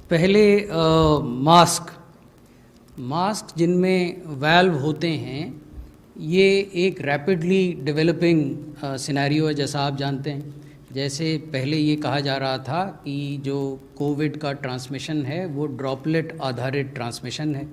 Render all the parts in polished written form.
पहले मास्क जिनमें वैल्व होते हैं, ये एक रैपिडली डेवलपिंग सिनेरियो है, जैसा आप जानते हैं। जैसे पहले ये कहा जा रहा था कि जो कोविड का ट्रांसमिशन है वो ड्रॉपलेट आधारित ट्रांसमिशन है।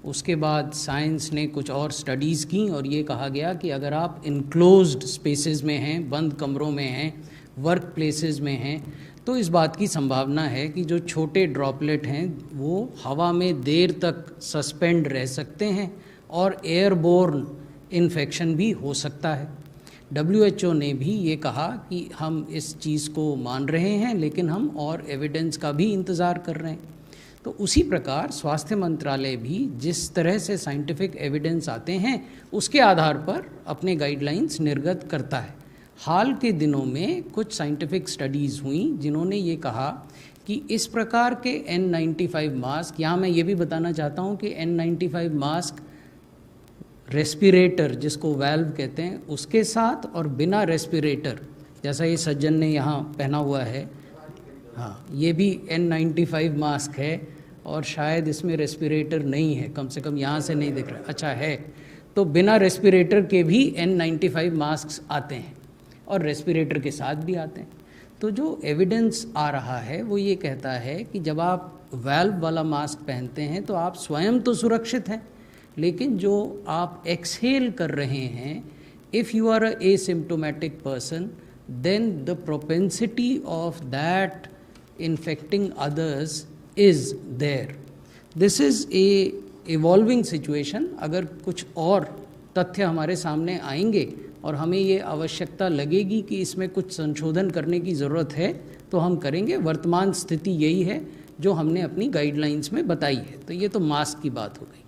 उसके बाद साइंस ने कुछ और स्टडीज़ की और ये कहा गया कि अगर आप इनक्लोज्ड स्पेसेस में हैं, बंद कमरों में हैं, वर्क प्लेसेस में हैं, तो इस बात की संभावना है कि जो छोटे ड्रॉपलेट हैं वो हवा में देर तक सस्पेंड रह सकते हैं और एयरबोर्न इन्फेक्शन भी हो सकता है। WHO ने भी ये कहा कि हम इस चीज़ को मान रहे हैं, लेकिन हम और एविडेंस का भी इंतज़ार कर रहे हैं। तो उसी प्रकार स्वास्थ्य मंत्रालय भी जिस तरह से साइंटिफिक एविडेंस आते हैं उसके आधार पर अपने गाइडलाइंस निर्गत करता है। हाल के दिनों में कुछ साइंटिफिक स्टडीज़ हुई जिन्होंने ये कहा कि इस प्रकार के N95 मास्क, यहाँ मैं ये भी बताना चाहता हूँ कि N95 मास्क रेस्पिरेटर, जिसको वैल्व कहते हैं, उसके साथ और बिना रेस्पिरेटर, जैसा ये सज्जन ने यहाँ पहना हुआ है, हाँ, ये भी N95 मास्क है और शायद इसमें रेस्पिरेटर नहीं है, कम से कम यहाँ से नहीं दिख रहा। अच्छा है, तो बिना रेस्पिरेटर के भी N95 मास्क आते हैं और रेस्पिरेटर के साथ भी आते हैं। तो जो एविडेंस आ रहा है वो ये कहता है कि जब आप वैल्व वाला मास्क पहनते हैं तो आप स्वयं तो सुरक्षित हैं, लेकिन जो आप एक्सहेल कर रहे हैं, if you are a asymptomatic person, then the propensity of that infecting others is there. This is a evolving situation. अगर कुछ और तथ्य हमारे सामने आएंगे और हमें ये आवश्यकता लगेगी कि इसमें कुछ संशोधन करने की ज़रूरत है तो हम करेंगे। वर्तमान स्थिति यही है जो हमने अपनी गाइडलाइंस में बताई है। तो ये तो मास्क की बात हो गई।